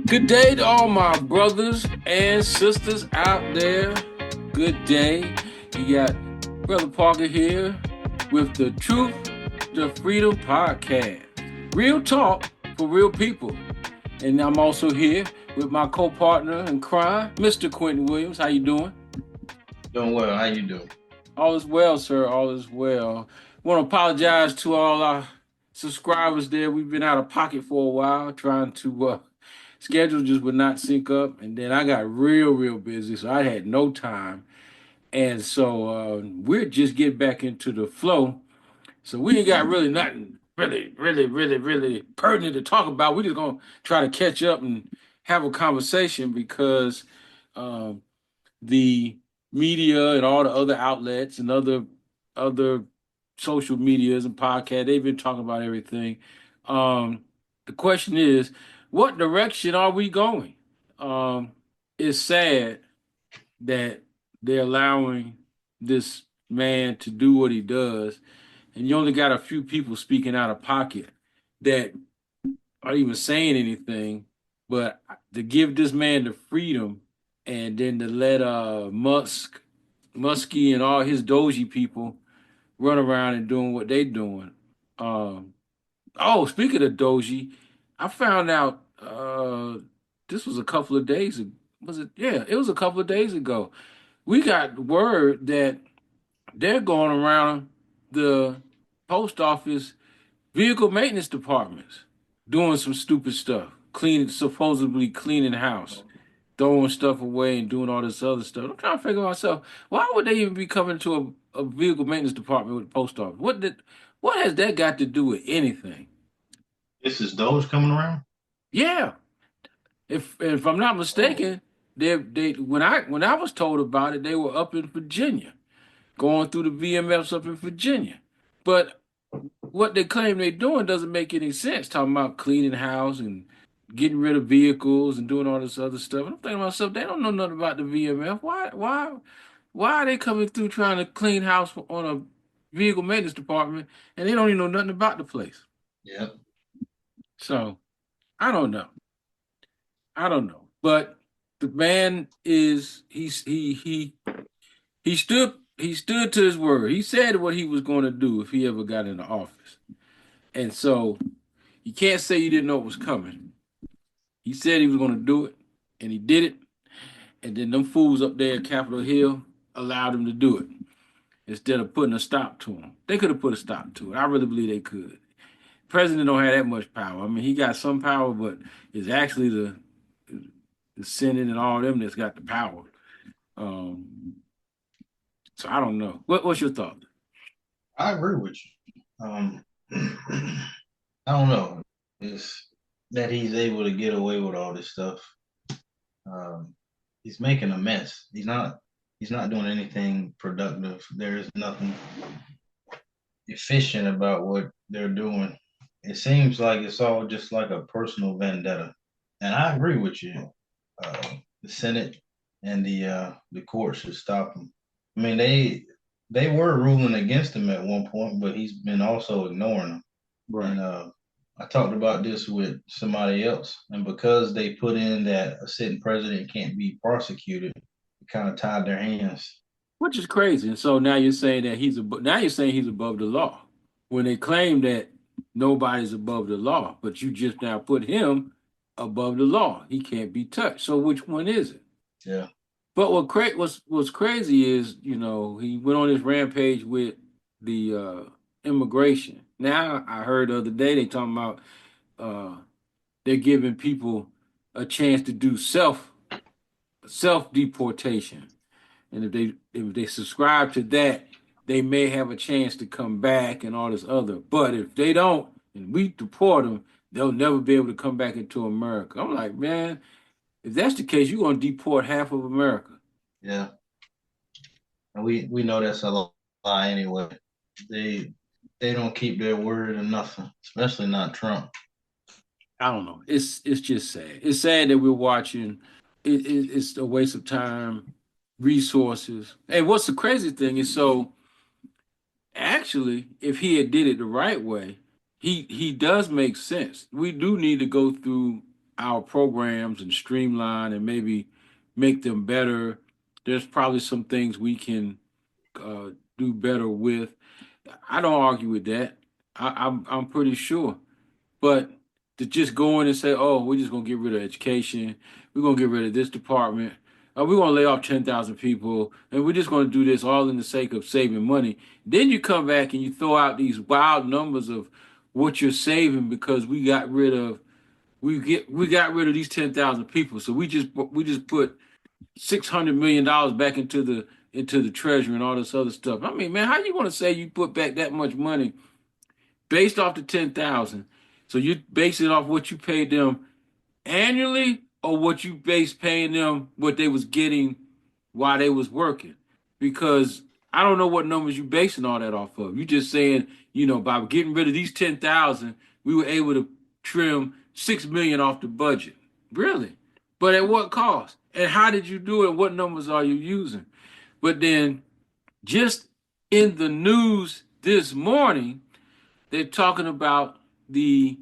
Good day to all my brothers and sisters out there. Good day. You got Brother Parker here with the Truth to Freedom podcast. Real talk for real people. And I'm also here with my co-partner in crime, Mr. Quentin Williams. How you doing? Doing well. How you doing? All is well, sir. All is well. Want to apologize to all our subscribers there. We've been out of pocket for a while trying to schedule just would not sync up, and then I got real busy, so I had no time, and so we're just getting back into the flow. So we ain't got really nothing really pertinent to talk about. We're just gonna try to catch up and have a conversation because um, the media and all the other outlets and other social medias and podcasts, they've been talking about everything. The question is, what direction are we going? Um, it's sad that they're allowing this man to do what he does, and you only got a few people speaking out of pocket that are even saying anything. But to give this man the freedom and then to let Muskie and all his Doji people run around and doing what they doing. Um, oh, speaking of Doji, I found out this was a couple of days ago. Was it? Yeah, it was a couple of days ago. We got word that they're going around the post office vehicle maintenance departments doing some stupid stuff, cleaning, supposedly cleaning house, throwing stuff away and doing all this other stuff. I'm trying to figure out myself, why would they even be coming to a vehicle maintenance department with the post office? What has that got to do with anything? This is Doge coming around. Yeah, if I'm not Oh, mistaken, they when I was told about it, they were up in Virginia, going through the VMFs up in Virginia. But what they claim they're doing doesn't make any sense. Talking about cleaning house and getting rid of vehicles and doing all this other stuff. And I'm thinking to myself, they don't know nothing about the VMF. Why are they coming through trying to clean house on a vehicle maintenance department and they don't even know nothing about the place? yeah. So I don't know. I don't know. But the man is he stood to his word. He said what he was going to do if he ever got into office. And so you can't say you didn't know it was coming. He said he was going to do it, and he did it. And then them fools up there at Capitol Hill allowed him to do it instead of putting a stop to him. They could have put a stop to it. I really believe they could. President don't have that much power. I mean, he got some power, but it's actually the Senate and all them that's got the power. Um, so I don't know. What's your thought? I agree with you. I don't know. It's that he's able to get away with all this stuff. He's making a mess. He's not doing anything productive. There is nothing efficient about what they're doing. It seems like it's all just like a personal vendetta. And I agree with you. The Senate and the court should stop him. I mean, they were ruling against him at one point, but he's been also ignoring them. Right. And I talked about this with somebody else, and because they put in that a sitting president can't be prosecuted, it kind of tied their hands. Which is crazy. And so now you're saying that now you're saying he's above the law when they claim that nobody's above the law, but you just now put him above the law. He can't be touched. So which one is it? Yeah, But what's crazy is, he went on this rampage with the immigration. Now I heard the other day they talking about uh, they're giving people a chance to do self deportation. And if they subscribe to that, they may have a chance to come back and all this other. But if they don't, and we deport them, they'll never be able to come back into America. I'm like, man, if that's the case, you're gonna deport half of America. yeah, and we know that's a lie anyway. They they don't keep their word or nothing, especially not Trump. I don't know. It's just sad. It's sad that we're watching. It's a waste of time, resources. And what's the crazy thing is, so actually, if he had did it the right way, he does make sense. We do need to go through our programs and streamline and maybe make them better. There's probably some things we can uh, do better with. I don't argue with that. I'm pretty sure. But to just go in and say, "Oh, we're just gonna get rid of education. We're gonna get rid of this department. We're gonna lay off 10,000 people, and we're just gonna do this all in the sake of saving money." Then you come back and you throw out these wild numbers of what you're saving because we got rid of these 10,000 people. So we just put $600 million back into the treasury and all this other stuff. I mean, man, how you gonna say you put back that much money based off the 10,000? So you base it off what you paid them annually or what you base paying them what they was getting while they was working? Because I don't know what numbers you basing all that off of. You just saying, by getting rid of these 10,000, we were able to trim 6 million off the budget. Really? But at what cost? And how did you do it? What numbers are you using? But then just in the news this morning, they're talking about the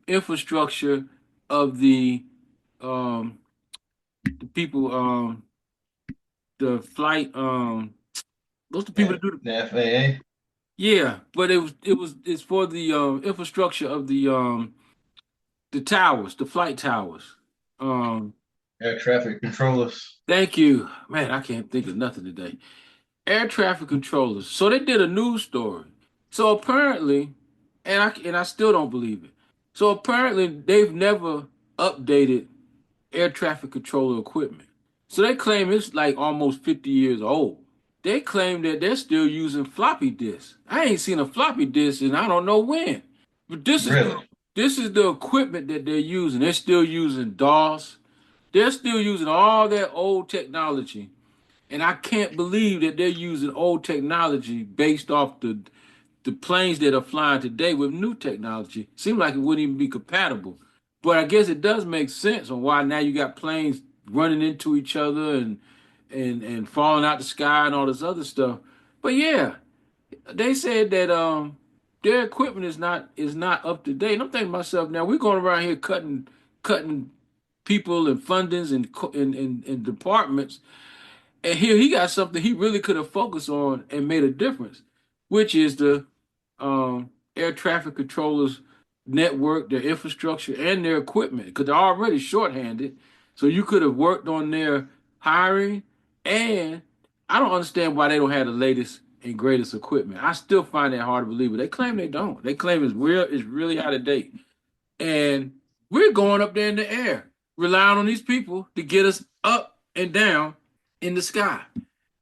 infrastructure of the people, the flight, those the people Yeah, that do the, the FAA, yeah, but it's for the infrastructure of the towers, the flight towers. Um, air traffic controllers. Thank you, man. I can't think of nothing today. Air traffic controllers. So they did a news story. So apparently, and I still don't believe it. So apparently they've never updated air traffic controller equipment. So they claim it's like almost 50 years old. They claim that they're still using floppy disks. I ain't seen a floppy disk and I don't know when. But Really? this is the equipment that they're using. They're still using DOS. They're still using all that old technology. And I can't believe that they're using old technology based off the planes that are flying today with new technology. Seems like it wouldn't even be compatible. But I guess it does make sense on why now you got planes running into each other and falling out the sky and all this other stuff. But yeah, they said that their equipment is not up to date. And I'm thinking to myself, now we're going around here cutting people and fundings and departments, and here he got something he really could have focused on and made a difference, which is the air traffic controllers network, their infrastructure, and their equipment, because they're already shorthanded. So you could have worked on their hiring, and I don't understand why they don't have the latest and greatest equipment. I still find that hard to believe, but they claim they don't. They claim it's really out of date. And we're going up there in the air, relying on these people to get us up and down in the sky.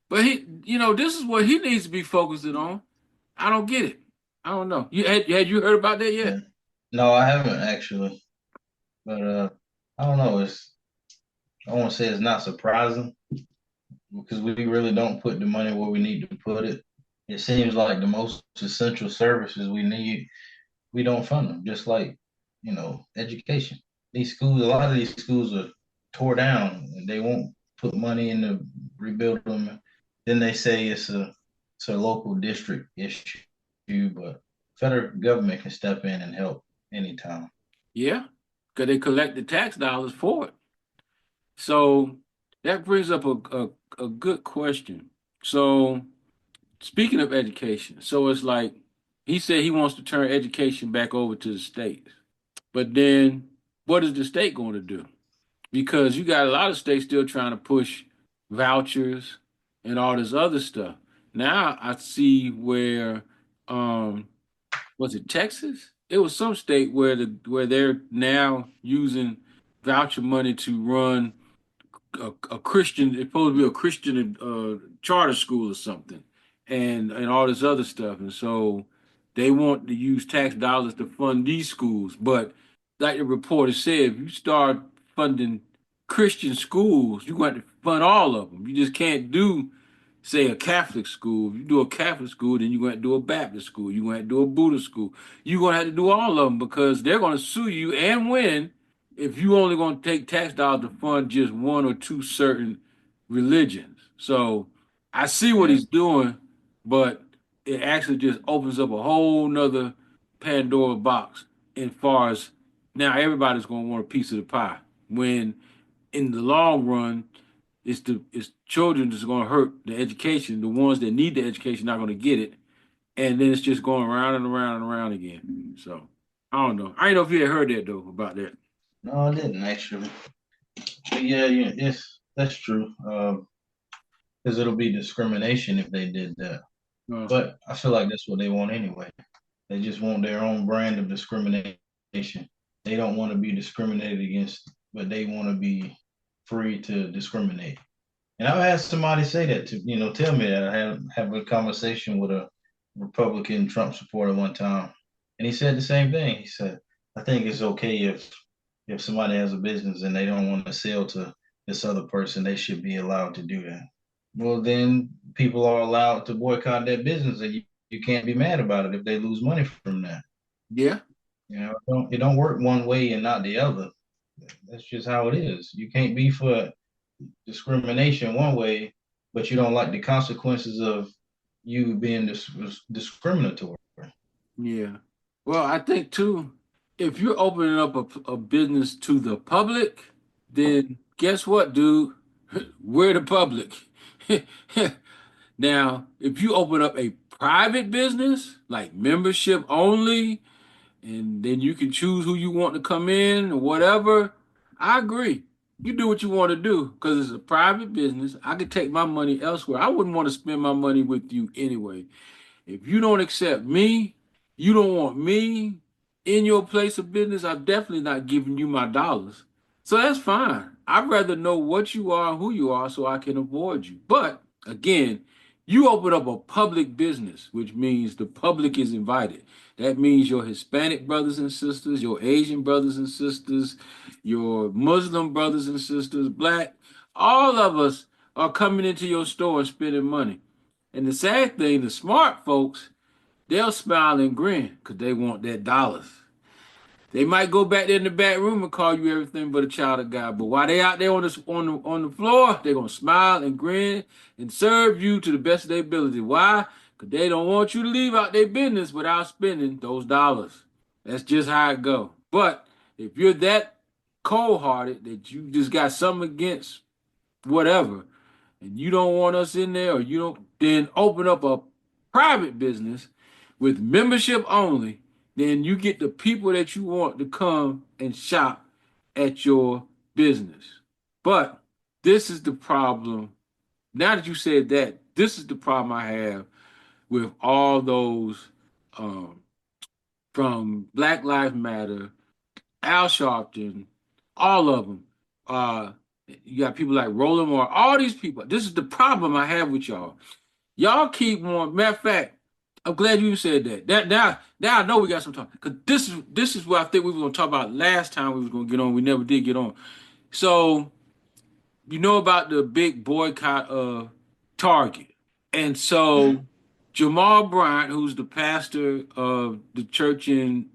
But this is what he needs to be focusing on. I don't get it. I don't know. Had you heard about that Yeah. yet? No, I haven't actually, but I don't know. I won't say it's not surprising because we really don't put the money where we need to put it. It seems like the most essential services we need, we don't fund them. Just like education. These schools, a lot of these schools are tore down, and they won't put money in to rebuild them. Then they say it's a local district issue, but federal government can step in and help anytime. Yeah, because they collect the tax dollars for it. So that brings up a good question. So speaking of education, so it's like he said he wants to turn education back over to the states. But then what is the state going to do? Because you got a lot of states still trying to push vouchers and all this other stuff. Now I see where was it Texas? It was some state where they're now using voucher money to run a Christian. It's supposed to be a Christian charter school or something, and all this other stuff. And so they want to use tax dollars to fund these schools. But like the reporter said, if you start funding Christian schools, you're going to fund all of them. You just can't do, say, a Catholic school. If you do a Catholic school, then you're going to do a Baptist school. You're going to do a Buddhist school. You're going to have to do all of them because they're going to sue you and win if you only going to take tax dollars to fund just one or two certain religions. So I see what Yeah, he's doing, but it actually just opens up a whole nother Pandora box as far as Now everybody's going to want a piece of the pie. When in the long run, it's children that's going to hurt the education. The ones that need the education not going to get it, and then it's just going around and around and around again. So I don't know. I don't know if you had heard that though about that. No, I didn't actually. But yeah, yeah, yes, that's true. Because it'll be discrimination if they did that. Uh, But I feel like that's what they want anyway. They just want their own brand of discrimination. They don't want to be discriminated against, but they want to be free to discriminate. And I've had somebody say that to, tell me that. I had have a conversation with a Republican Trump supporter one time, and he said the same thing. He said, "I think it's okay if somebody has a business and they don't want to sell to this other person, they should be allowed to do that." Well, then people are allowed to boycott that business, and you can't be mad about it if they lose money from that. yeah, It don't work one way and not the other. That's just how it is. You can't be for discrimination one way, but you don't like the consequences of you being discriminatory. yeah. Well, I think too, if you're opening up a business to the public, then guess what, dude? We're the public. Now, if you open up a private business, like membership only, and then you can choose who you want to come in or whatever, I agree. You do what you want to do because it's a private business. I could take my money elsewhere. I wouldn't want to spend my money with you anyway. If you don't accept me, you don't want me in your place of business, I'm definitely not giving you my dollars. So that's fine. I'd rather know what you are and who you are so I can avoid you. But again, you open up a public business, which means the public is invited. That means your Hispanic brothers and sisters, your Asian brothers and sisters, your Muslim brothers and sisters, black, all of us are coming into your store and spending money. And the sad thing, the smart folks, they'll smile and grin because they want their dollars. They might go back there in the back room and call you everything but a child of God. But while they out there on the floor, they're gonna smile and grin and serve you to the best of their ability. Why? Because they don't want you to leave out their business without spending those dollars. That's just how it go. But if you're that cold hearted that you just got something against whatever, and you don't want us in there, or you don't, then open up a private business with membership only. Then you get the people that you want to come and shop at your business. But this is the problem. Now that you said that, this is the problem I have with all those um, from Black Lives Matter, Al Sharpton, all of them. Uh, you got people like Roland Moore, all these people. This is the problem I have with y'all. Y'all keep on. Matter of fact, I'm glad you said that. That now I know we got some time because this is what I think we were gonna talk about last time we was gonna get on. We never did get on. So you know about the big boycott of Target, and so Jamal Bryant, who's the pastor of the church in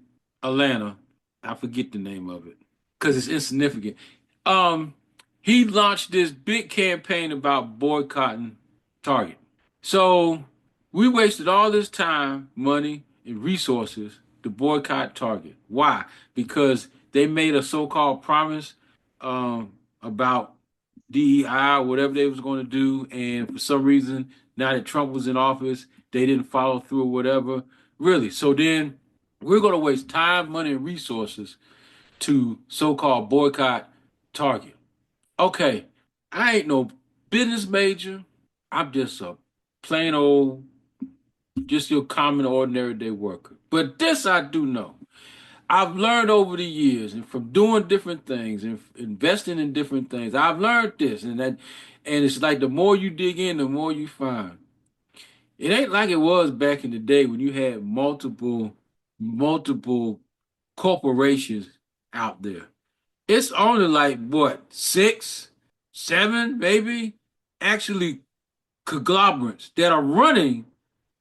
Atlanta, I forget the name of it because it's insignificant. Um, he launched this big campaign about boycotting Target. So we wasted all this time, money, and resources to boycott Target. Why? Because they made a so-called promise about DEI or whatever they was going to do, and for some reason, now that Trump was in office, they didn't follow through or whatever. Really. So then we're going to waste time, money, and resources to so-called boycott Target. Okay, I ain't no business major. I'm just a plain old, just your common ordinary day worker. But this I do know. I've learned over the years and from doing different things and investing in different things, I've learned this and it's like the more you dig in, the more you find. It ain't like it was back in the day when you had multiple corporations out there. It's only like what, six, seven, maybe, actually conglomerates that are running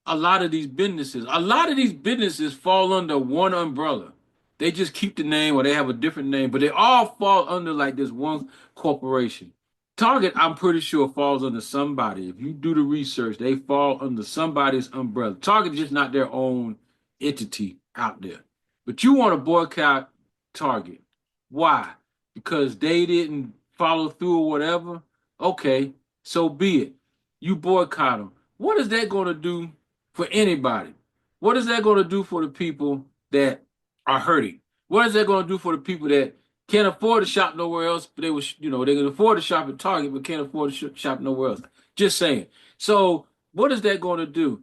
a lot of these businesses. A lot of these businesses fall under one umbrella. They just keep the name or they have a different name, but they all fall under like this one corporation. Target, I'm pretty sure, falls under somebody. If you do the research, they fall under somebody's umbrella. Target is just not their own entity out there. But you want to boycott Target. Why? Because they didn't follow through or whatever. Okay, so be it. You boycott them. What is that going to do for anybody? What is that going to do for the people that are hurting? What is that going to do for the people that can't afford to shop nowhere else, but they can afford to shop at Target, but can't afford to shop nowhere else? Just saying. So what is that going to do?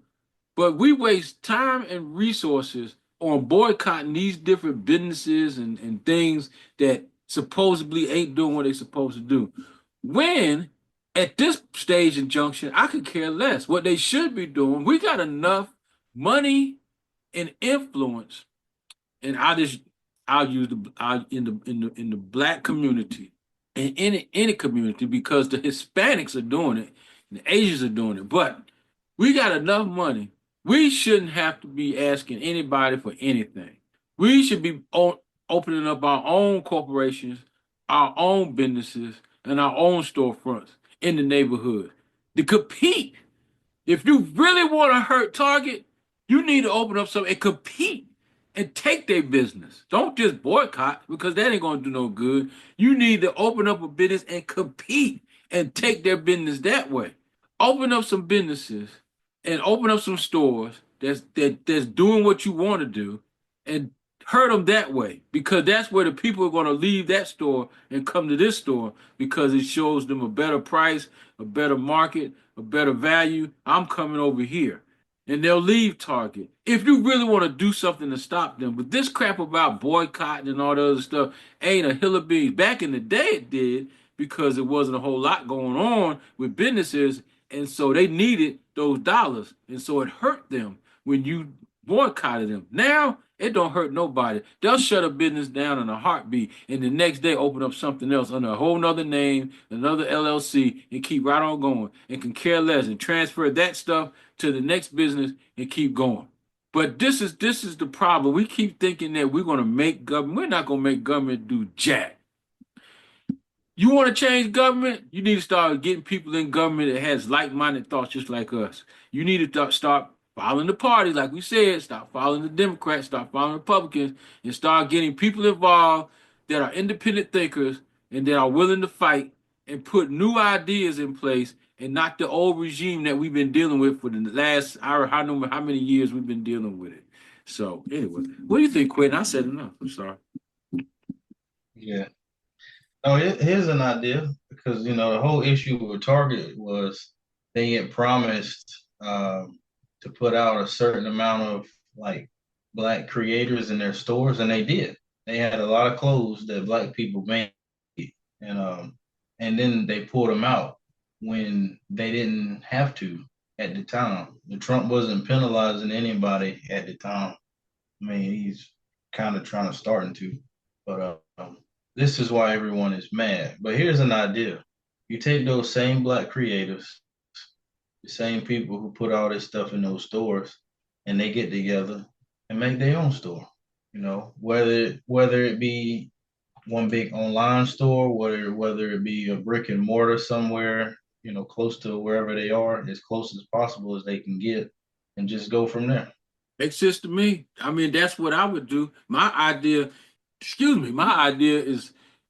But we waste time and resources on boycotting these different businesses and things that supposedly ain't doing what they're supposed to do. When at this stage and junction, I could care less. What they should be doing, we got enough money and influence, and I'll use in the black community, in any community, because the Hispanics are doing it and the Asians are doing it. But we got enough money. We shouldn't have to be asking anybody for anything. We should be opening up our own corporations, our own businesses, and our own storefronts in the neighborhood to compete. If you really want to hurt Target, you need to open up some and compete and take their business. Don't just boycott because that ain't going to do no good. You need to open up a business and compete and take their business that way. Open up some businesses and open up some stores that's doing what you want to do and hurt them that way because that's where the people are going to leave that store and come to this store because it shows them a better price, a better market, a better value. I'm coming over here. And they'll leave Target. If you really want to do something to stop them, but this crap about boycotting and all the other stuff ain't a hill of beans. Back in the day, it did because there wasn't a whole lot going on with businesses, and so they needed those dollars, and so it hurt them when you boycotted them. Now it don't hurt nobody. They'll shut a business down in a heartbeat, and the next day open up something else under a whole nother name, another LLC, and keep right on going, and can care less and transfer that stuff to the next business and keep going. But this is the problem. We keep thinking that we're gonna make government. We're not gonna make government do jack. You want to change government? You need to start getting people in government that has like-minded thoughts just like us. You need to start following the party, like we said. Stop following the Democrats, start following the Republicans, and start getting people involved that are independent thinkers and that are willing to fight and put new ideas in place and not the old regime that we've been dealing with for the last I don't know how many years we've been dealing with it. So anyway, what do you think, Quentin? I said enough. I'm sorry. Yeah. Oh, here's an idea because the whole issue with Target was they had promised to put out a certain amount of like black creators in their stores, and they did. They had a lot of clothes that black people made, and then they pulled them out when they didn't have to at the time. The Trump wasn't penalizing anybody at the time. I mean, he's kind of trying to starting to, but this is why everyone is mad. But here's an idea. You take those same black creatives, the same people who put all this stuff in those stores, and they get together and make their own store. Whether it be one big online store, whether it be a brick and mortar somewhere, close to wherever they are, as close as possible as they can get, and just go from there. Makes sense to me. I mean, that's what I would do. My idea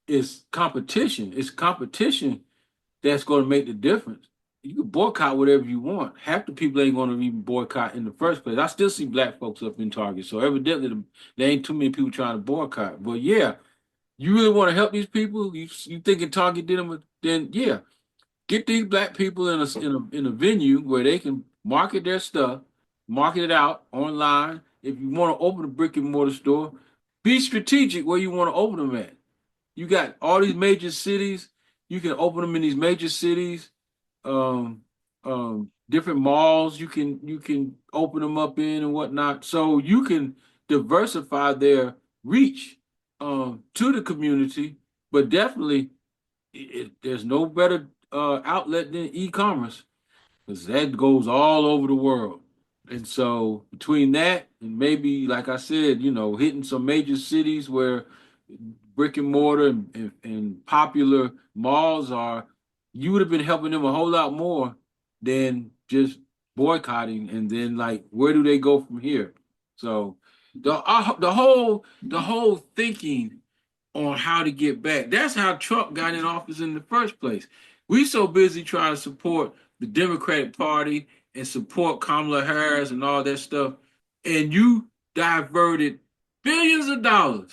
is competition. It's competition that's going to make the difference. You can boycott whatever you want. Half the people ain't going to even boycott in the first place. I still see black folks up in Target, so evidently there ain't too many people trying to boycott. But yeah, you really want to help these people? You thinking Target did them? Then yeah, get these black people in a venue where they can market their stuff, market it out online. If you want to open a brick and mortar store, be strategic where you want to open them at. You got all these major cities. You can open them in these major cities. Um, Different malls you can open them up in and whatnot. So you can diversify their reach to the community. But definitely, there's no better outlet than e-commerce because that goes all over the world. And so between that and maybe, like I said, hitting some major cities where brick and mortar and popular malls are, you would have been helping them a whole lot more than just boycotting. And then like, where do they go from here? So the whole thinking on how to get back. That's how Trump got in office in the first place. We so busy trying to support the Democratic Party and support Kamala Harris and all that stuff, and you diverted billions of dollars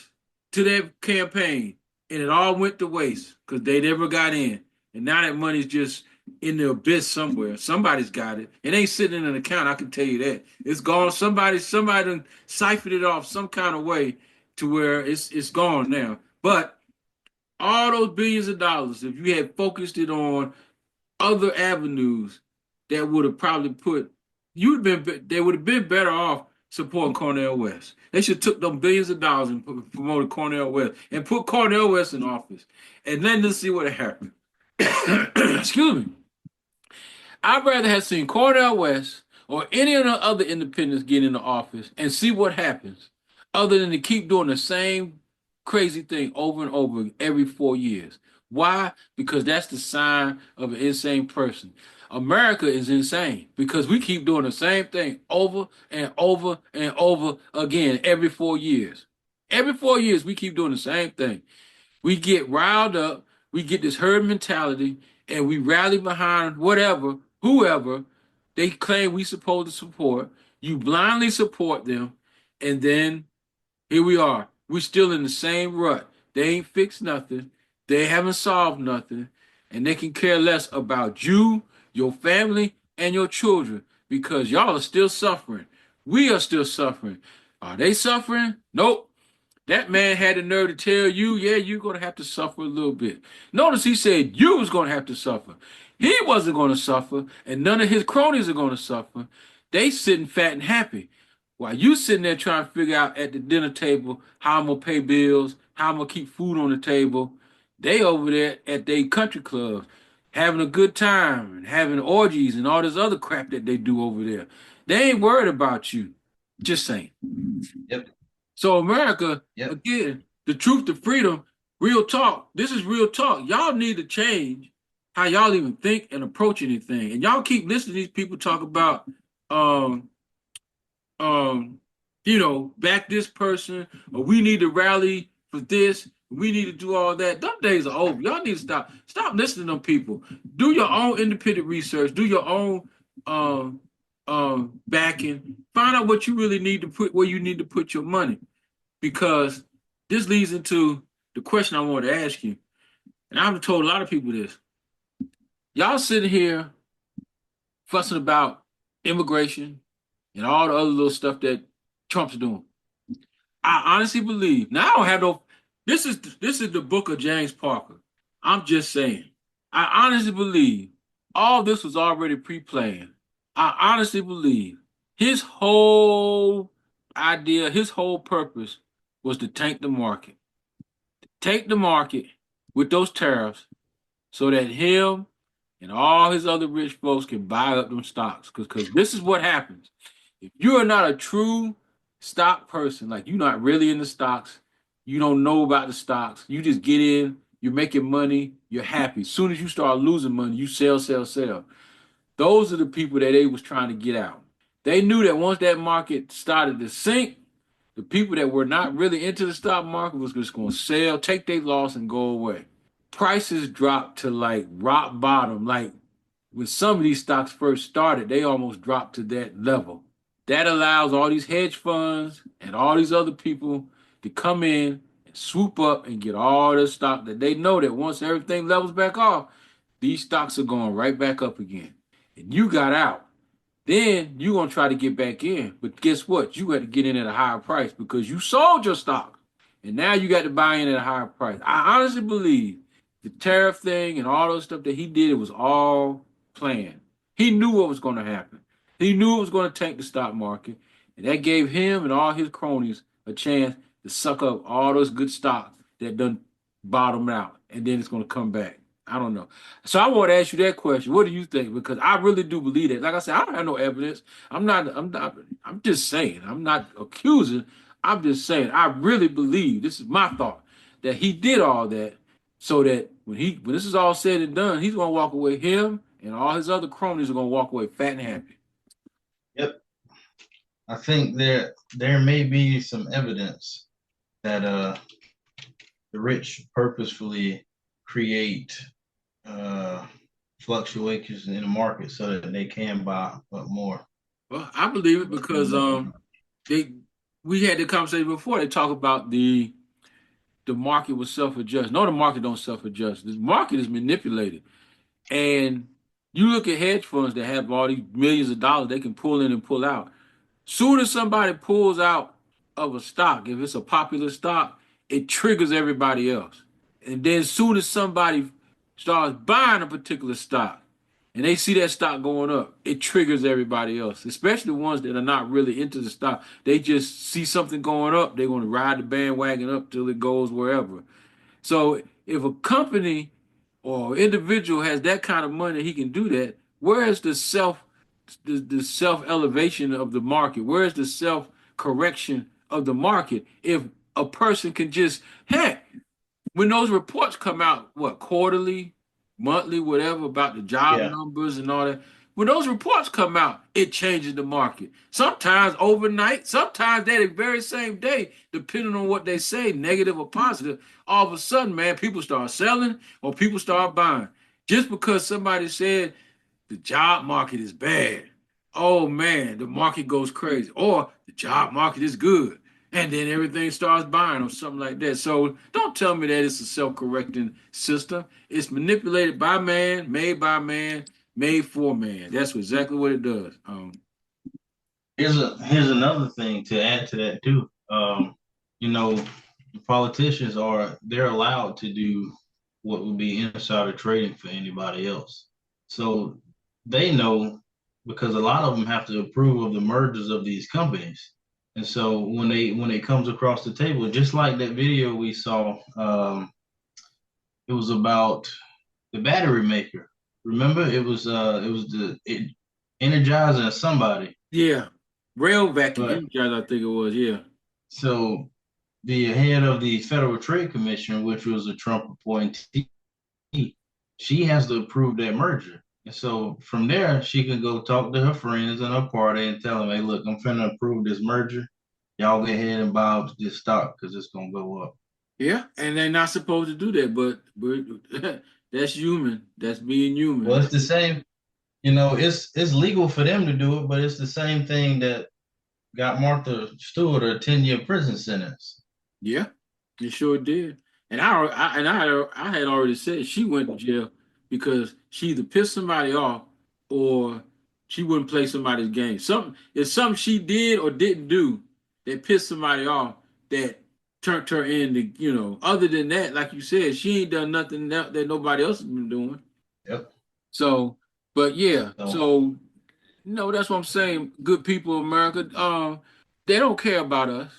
to that campaign, and it all went to waste because they never got in. And now that money's just in the abyss somewhere. Somebody's got it. It ain't sitting in an account, I can tell you that. It's gone. Somebody done siphoned it off some kind of way to where it's gone now. But all those billions of dollars, if you had focused it on other avenues, that would have probably put they would have been better off supporting Cornel West. They should have took them billions of dollars and promoted Cornel West and put Cornel West in office, and then to see what happened. Excuse me. I'd rather have seen Cornel West or any of the other independents get into office and see what happens, other than to keep doing the same crazy thing over and over every 4 years. Why? Because that's the sign of an insane person. America is insane because we keep doing the same thing over and over and over again every 4 years. Every 4 years, we keep doing the same thing. We get riled up, we get this herd mentality, and we rally behind whatever, whoever they claim we supposed to support. You blindly support them, and then here we are. We're still in the same rut. They ain't fixed nothing. They haven't solved nothing, and they can care less about you, your family, and your children because y'all are still suffering. We are still suffering. Are they suffering? Nope. That man had the nerve to tell you, yeah, you're going to have to suffer a little bit. Notice he said you was going to have to suffer. He wasn't going to suffer, and none of his cronies are going to suffer. They sitting fat and happy. While you sitting there trying to figure out at the dinner table how I'm going to pay bills, how I'm going to keep food on the table, they over there at their country clubs having a good time and having orgies and all this other crap that they do over there. They ain't worried about you. Just saying. Yep. So America, Yep. again, the truth to freedom, real talk. This is real talk. Y'all need to change how y'all even think and approach anything. And y'all keep listening to these people talk about um back this person, or we need to rally for this, we need to do all that. Them days are over. Y'all need to stop listening to them people. Do your own independent research, do your own backing, find out what you really need to put where you need to put your money. Because this leads into the question I want to ask you. And I've told a lot of people this. Y'all sitting here fussing about immigration and all the other little stuff that Trump's doing. I honestly believe. Now I don't have no. This is the book of James Parker. I'm just saying. I honestly believe all this was already pre-planned. I honestly believe his whole idea, his whole purpose was to tank the market. Take the market with those tariffs so that him and all his other rich folks can buy up them stocks. Because this is what happens. If you are not a true stock person, like you're not really in the stocks, you don't know about the stocks, you just get in, you're making money, you're happy. As soon as you start losing money, you sell, sell, sell. Those are the people that they was trying to get out. They knew that once that market started to sink, the people that were not really into the stock market was just going to sell, take their loss, and go away. Prices dropped to like rock bottom. Like when some of these stocks first started, they almost dropped to that level. That allows all these hedge funds and all these other people to come in and swoop up and get all the stock that they know that once everything levels back off, these stocks are going right back up again. And you got out. Then you're going to try to get back in. But guess what? You got to get in at a higher price because you sold your stock. And now you got to buy in at a higher price. I honestly believe the tariff thing and all those stuff that he did, it was all planned. He knew what was going to happen. He knew it was going to tank the stock market. And that gave him and all his cronies a chance to suck up all those good stocks that done bottomed out. And then it's going to come back. I don't know. So I want to ask you that question. What do you think? Because I really do believe that. Like I said, I don't have no evidence. I'm just saying. I'm not accusing. I'm just saying. I really believe, this is my thought, that he did all that so that when this is all said and done, he's gonna walk away, him and all his other cronies are gonna walk away fat and happy. Yep. I think there may be some evidence that the rich purposefully create fluctuations in the market so that they can buy up more. Well, I believe it because they we had the conversation before. They talk about the market will self adjust. No, the market don't self adjust. The market is manipulated. And you look at hedge funds that have all these millions of dollars they can pull in and pull out. Soon as somebody pulls out of a stock, if it's a popular stock, it triggers everybody else. And then soon as somebody starts buying a particular stock and they see that stock going up, it triggers everybody else, especially the ones that are not really into the stock. They just see something going up, they're going to ride the bandwagon up till it goes wherever. So if a company or individual has that kind of money, he can do that. Where is the self elevation of the market? Where is the self correction of the market? If a person can just, heck, when those reports come out, what, quarterly, monthly, whatever, about the job Yeah. numbers and all that, when those reports come out, it changes the market. Sometimes overnight, sometimes that very same day, depending on what they say, negative or positive, all of a sudden, man, people start selling or people start buying. Just because somebody said the job market is bad. Oh man, the market goes crazy. Or the job market is good. And then everything starts buying or something like that. So don't tell me that it's a self-correcting system. It's manipulated by man, made for man. That's exactly what it does. Here's another thing to add to that too. You know, the politicians they're allowed to do what would be insider trading for anybody else. So they know because a lot of them have to approve of the mergers of these companies. And so when it comes across the table, just like that video we saw, it was about the battery maker. Remember, it energizing somebody. Yeah. Rail vacuum But energizer, I think it was. Yeah. so the head of the Federal Trade Commission, which was a Trump appointee, she has to approve that merger. And so from there, she can go talk to her friends and her party and tell them, hey, look, I'm finna approve this merger. Y'all go ahead and buy up this stock because it's gonna go up. Yeah. And they're not supposed to do that, but that's human. That's being Well, human. it's the same, it's legal for them to do it, but it's the same thing that got Martha Stewart a 10-year prison sentence. Yeah, it sure did. And I had already said she went to jail because she either pissed somebody off or she wouldn't play somebody's game. Something she did or didn't do that pissed somebody off that turned her into, other than that, like you said, she ain't done nothing that nobody else has been doing. Yep. So, but yeah, So so no, that's what I'm saying. Good people of America, they don't care about us.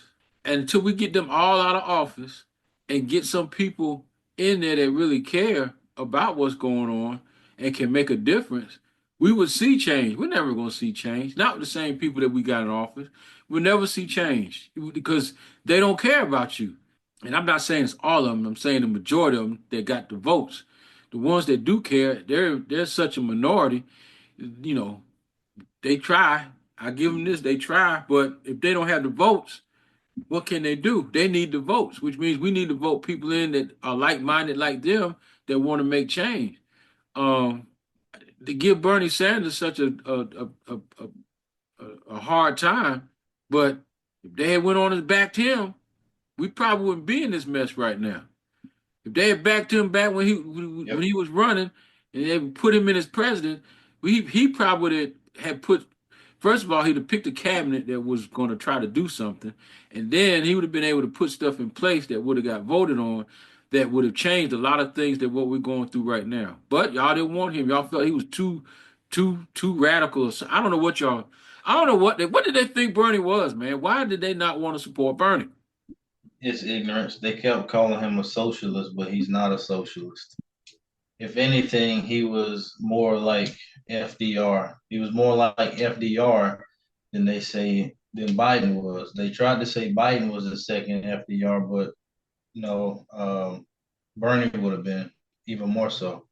And until we get them all out of office and get some people in there that really care about what's going on and can make a difference, we would see change. We're never going to see change. Not with the same people that we got in office. We'll never see change because they don't care about you. And I'm not saying it's all of them. I'm saying the majority of them that got the votes. The ones that do care, they're such a minority. You know, they try. I give them this. They try, but if they don't have the votes, what can they do? They need the votes, which means we need to vote people in that are like-minded like them that want to make change. Um, to give Bernie Sanders such a hard time, but if they had went on and backed him, we probably wouldn't be in this mess right now. If they had backed him back when yep. he was running, and they put him in as president, he probably would have put. First of all, he'd have picked a cabinet that was going to try to do something, and then he would have been able to put stuff in place that would have got voted on, that would have changed a lot of things that what we're going through right now. But y'all didn't want him. Y'all felt he was too radical. So I don't know what y'all. I don't know what did they think Bernie was, man. Why did they not want to support Bernie? It's ignorance. They kept calling him a socialist, but he's not a socialist. If anything, he was more like FDR. He was more like FDR than than Biden was. They tried to say Biden was the second FDR, but no, Bernie would have been even more so.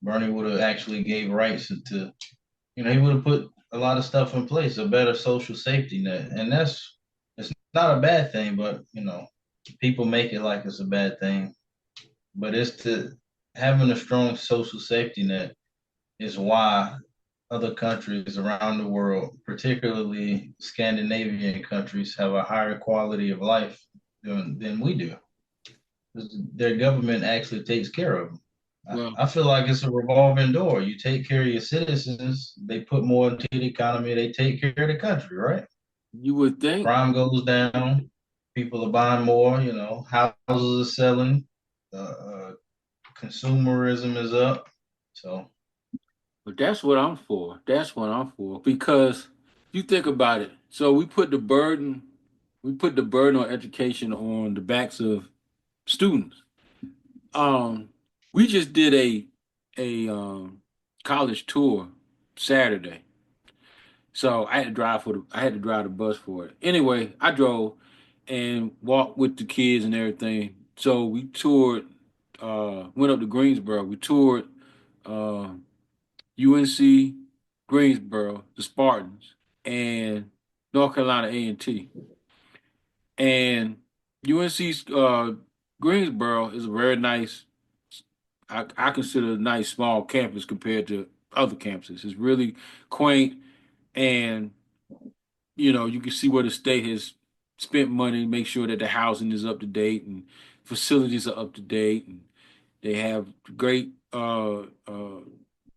Bernie would have actually gave rights to, he would have put a lot of stuff in place, a better social safety net, and it's not a bad thing, but people make it like it's a bad thing. but it's to having a strong social safety net is why other countries around the world, particularly Scandinavian countries, have a higher quality of life than we do. Their government actually takes care of them. Well, I feel like it's a revolving door. You take care of your citizens, they put more into the economy, they take care of the country, right? you would think, Crime goes down, people are buying more, houses are selling, consumerism is up. So, but that's what I'm for. That's what I'm for because you think about it. So we put the burden on education on the backs of students. Um, we just did a college tour Saturday, so I had to drive the bus for it. Anyway, I drove and walked with the kids and everything. So we toured, went up to Greensboro. We toured uh, UNC Greensboro, the Spartans, and North Carolina A&T. And UNC Greensboro is a very nice, I consider a nice small campus compared to other campuses. It's really quaint, and you can see where the state has spent money to make sure that the housing is up to date and facilities are up to date, and they have great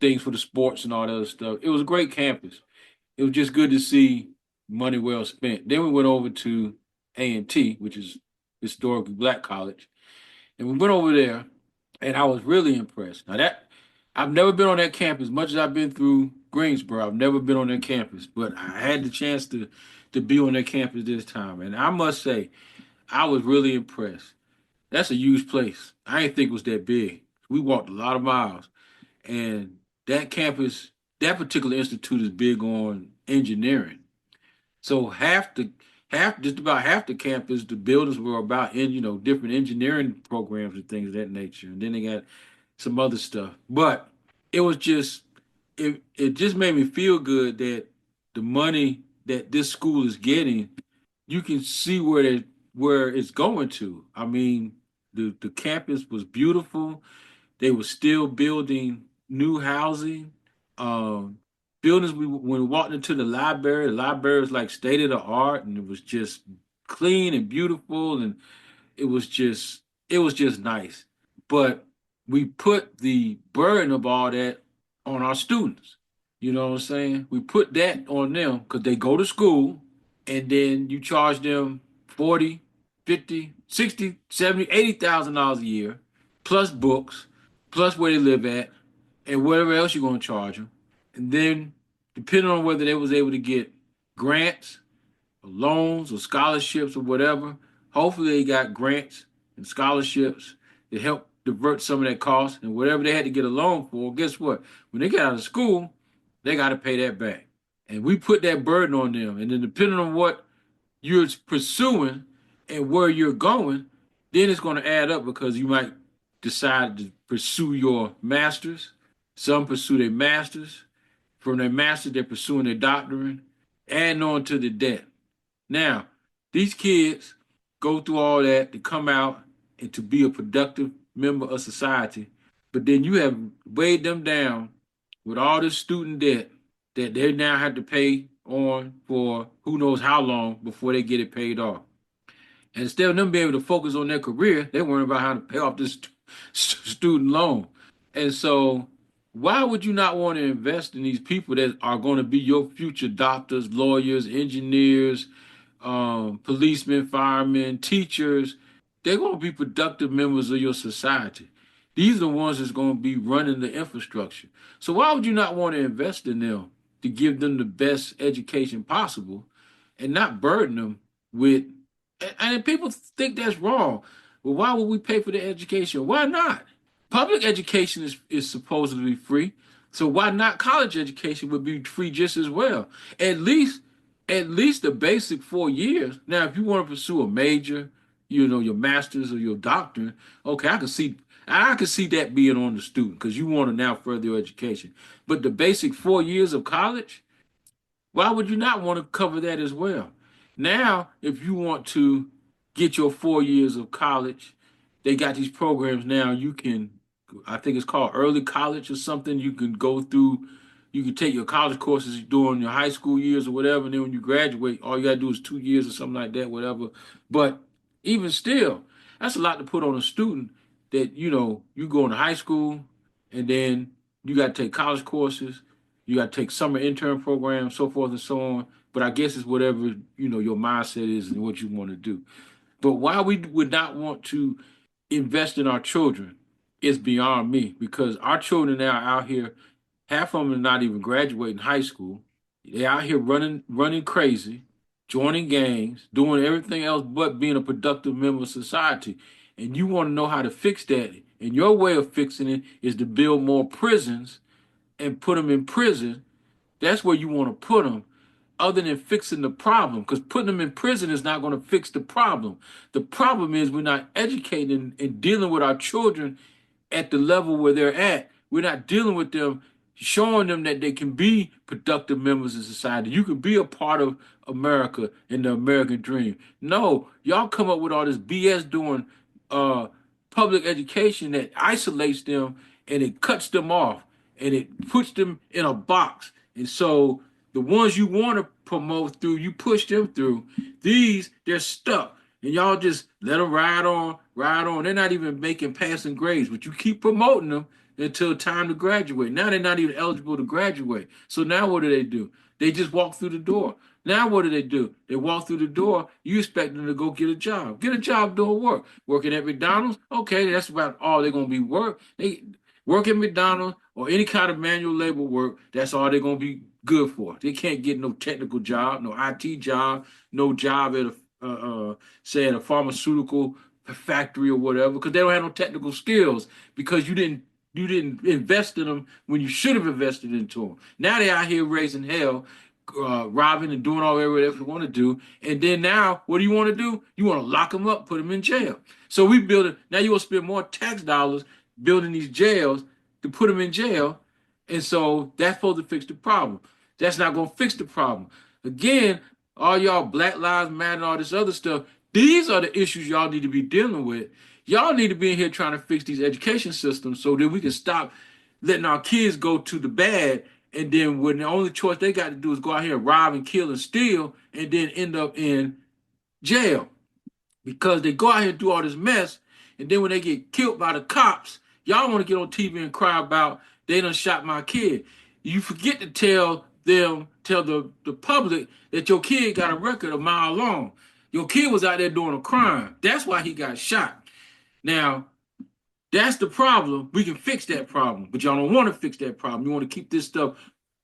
things for the sports and all that other stuff. It was a great campus. It was just good to see money well spent. Then we went over to A&T, which is historically black college, and we went over there, and I was really impressed. Now that I've never been on that campus, as much as I've been through Greensboro, I've never been on that campus, but I had the chance to be on that campus this time, and I must say I was really impressed. That's a huge place. I didn't think it was that big. We walked a lot of miles, and that campus, that particular institute is big on engineering. So just about half the campus, the buildings were about different engineering programs and things of that nature. And then they got some other stuff. But it was just it just made me feel good that the money that this school is getting, you can see where it's going to. I mean, the campus was beautiful. They were still building new housing. Um, Buildings when we walked into the library was like state of the art, and it was just clean and beautiful, and it was just it was just nice. But we put the burden of all that on our students. You know what I'm saying? We put that on them because they go to school, and then you charge them 40, 50, 60, 70, $80,000 a year, plus books, plus where they live at, and whatever else you're going to charge them. And then, depending on whether they was able to get grants or loans or scholarships or whatever, hopefully they got grants and scholarships to help divert some of that cost. And whatever they had to get a loan for, guess what? When they get out of school, they got to pay that back. And we put that burden on them. And then depending on what you're pursuing and where you're going, then it's going to add up because you might decide to pursue your master's. Some pursue their master's. From their master's, they're pursuing their doctorate, adding on to the debt. Now, these kids go through all that to come out and to be a productive member of society, but then you have weighed them down with all this student debt that they now have to pay on for who knows how long before they get it paid off. And instead of them being able to focus on their career, they're worrying about how to pay off this student loan. And so, why would you not want to invest in these people that are going to be your future doctors, lawyers, engineers, policemen, firemen, teachers? They're going to be productive members of your society. These are the ones that's going to be running the infrastructure. So why would you not want to invest in them to give them the best education possible and not burden them with and people think that's wrong. Well, why would we pay for the education? Why not? Public education is supposed to be free. So why not college education would be free just as well? At least at least the basic 4 years. Now, if you want to pursue a major, your master's or your doctorate, okay, I can see that being on the student because you want to now further your education. But the basic 4 years of college, why would you not want to cover that as well? Now, if you want to get your 4 years of college, they got these programs now. You can, I think it's called early college or something. You can go through, you can take your college courses during your high school years or whatever, and then when you graduate, all you gotta do is 2 years or something like that, whatever. But even still, that's a lot to put on a student that, you go into high school and then you got to take college courses, you got to take summer intern programs, so forth and so on. But I guess it's whatever, your mindset is and what you want to do. But why we would not want to invest in our children is beyond me, because our children now are out here, half of them are not even graduating high school. They're out here running crazy, joining gangs, doing everything else but being a productive member of society. And you want to know how to fix that. And your way of fixing it is to build more prisons and put them in prison. That's where you want to put them, other than fixing the problem, because putting them in prison is not going to fix the problem. The problem is we're not educating and dealing with our children at the level where they're at. We're not dealing with them, showing them that they can be productive members of society. You can be a part of America and the American dream. No, y'all come up with all this BS doing uh, public education that isolates them and it cuts them off and it puts them in a box. And so the ones you want to promote through, you push them through. These, they're stuck. And y'all just let them ride on, ride on. They're not even making passing grades, but you keep promoting them until time to graduate. Now they're not even eligible to graduate. So now what do? They just walk through the door. Now what do? They walk through the door. You expect them to go get a job. Get a job doing work. Working at McDonald's? Okay, that's about all they're gonna be They work at McDonald's or any kind of manual labor work. That's all they're gonna be good for. They can't get no technical job, no IT job, no job at a say at a pharmaceutical factory or whatever, because they don't have no technical skills, because you didn't invest in them when you should have invested into them. Now they out here raising hell, robbing and doing all whatever they want to do. And then now, what do you want to do? You want to lock them up, put them in jail. So we build it. Now you will spend more tax dollars building these jails to put them in jail. And so that's supposed to fix the problem. That's not going to fix the problem. Again, all y'all Black Lives Matter and all this other stuff, these are the issues y'all need to be dealing with. Y'all need to be in here trying to fix these education systems so that we can stop letting our kids go to the bad, and then when the only choice they got to do is go out here and rob and kill and steal and then end up in jail, because they go out here and do all this mess, and then when they get killed by the cops, y'all want to get on TV and cry about they done shot my kid. You forget to tell the public that your kid got a record a mile long. Your kid was out there doing a crime. That's why he got shot. Now, that's the problem. We can fix that problem, but y'all don't want to fix that problem. You want to keep this stuff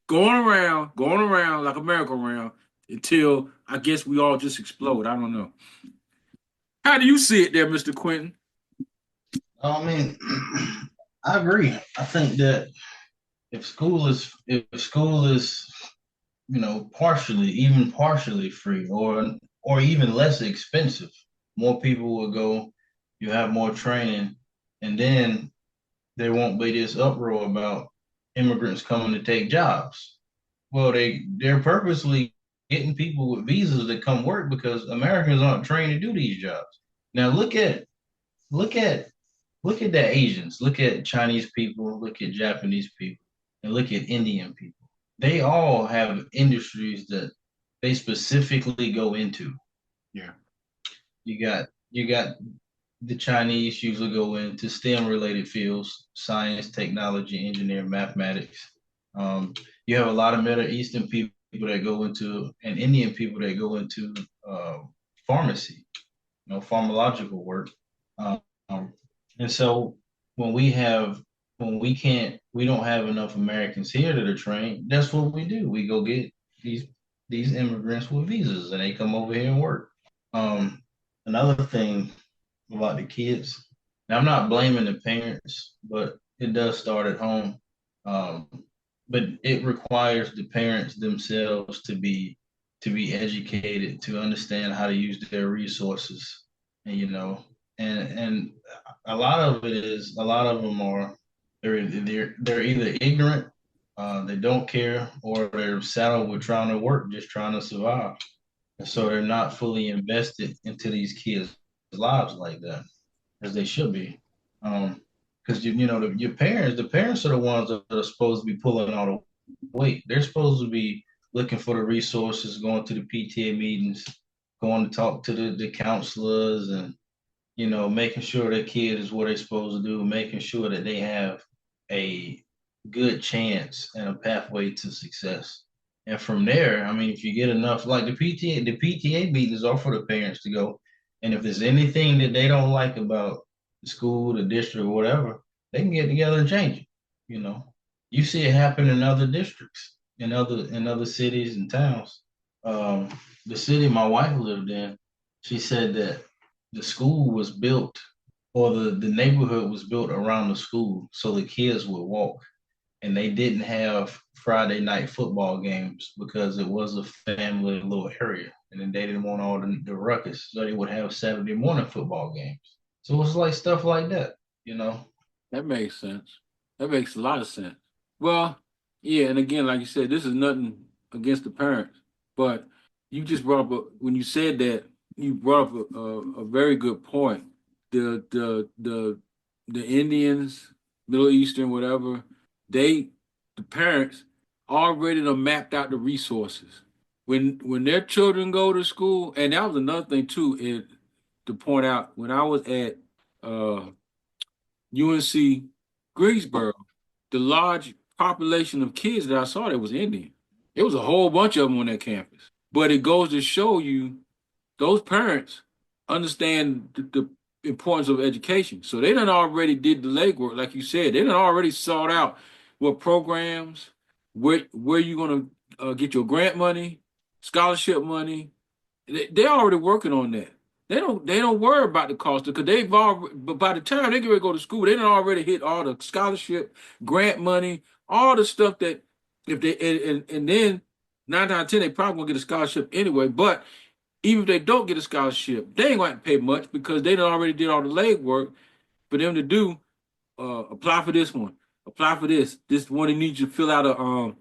going around like a merry-go-round until I guess we all just explode. I don't know. How do you see it there, Mr. Quentin? I mean, I agree. I think that if school is even partially free, or even less expensive, more people will go. You have more training, and then there won't be this uproar about immigrants coming to take jobs. Well, they're purposely getting people with visas to come work because Americans aren't trained to do these jobs. Now look at look at the Asians, look at Chinese people, look at Japanese people, and look at Indian people. They all have industries that they specifically go into. Yeah. You got the Chinese usually go into STEM related fields: science, technology, engineering, mathematics. You have a lot of Middle Eastern people that go into, and Indian people that go into uh, pharmacy, pharmacological work. Um, and so when we have when we don't have enough Americans here that are trained, that's what we do. We go get these immigrants with visas, and they come over here and work. Um, Another thing about the kids. Now, I'm not blaming the parents, but it does start at home. Um, but it requires the parents themselves to be educated, to understand how to use their resources, and and a lot of them are they're either ignorant, they don't care, or they're saddled with trying to work, just trying to survive, and so they're not fully invested into these kids' lives like that. as they should be. Because you know the parents are the ones that are supposed to be pulling all the weight. They're supposed to be looking for the resources, going to the PTA meetings, going to talk to the counselors, and making sure their kid is what they're supposed to do, making sure that they have a good chance and a pathway to success. And from there, I mean, if you get enough, like the PTA meetings are for the parents to go. And if there's anything that they don't like about the school, the district, or whatever, they can get together and change it. You know, you see it happen in other districts, in other cities and towns. Um, the city my wife lived in, she said that the school was built, or the neighborhood was built around the school so the kids would walk, and they didn't have Friday night football games because it was a family little area, and then they didn't want all the ruckus, so they would have Saturday morning football games. So it's like stuff like that, you know. That makes sense. That makes a lot of sense. Well, yeah, and again, like you said, this is nothing against the parents, but you just brought up when you said that, you brought up a very good point. The Indians, Middle Eastern, whatever, they the parents already done mapped out the resources. When their children go to school, and that was another thing too, to point out when I was at uh UNC Greensboro, the large population of kids that I saw there was Indian. It was a whole bunch of them on that campus. But it goes to show you those parents understand the importance of education. So they done already did the legwork, like you said. They done already sought out what programs, where you're gonna get your grant money, scholarship money. They're already working on that. They don't worry about the cost because they've already, but by the time they get ready to go to school, they done already hit all the scholarship, grant money, all the stuff that if they and then 9 out of 10 they probably gonna get a scholarship anyway. But even if they don't get a scholarship, they ain't going to pay much because they done already did all the legwork for them to do. Apply for this one, apply for this. This one they need you to fill out a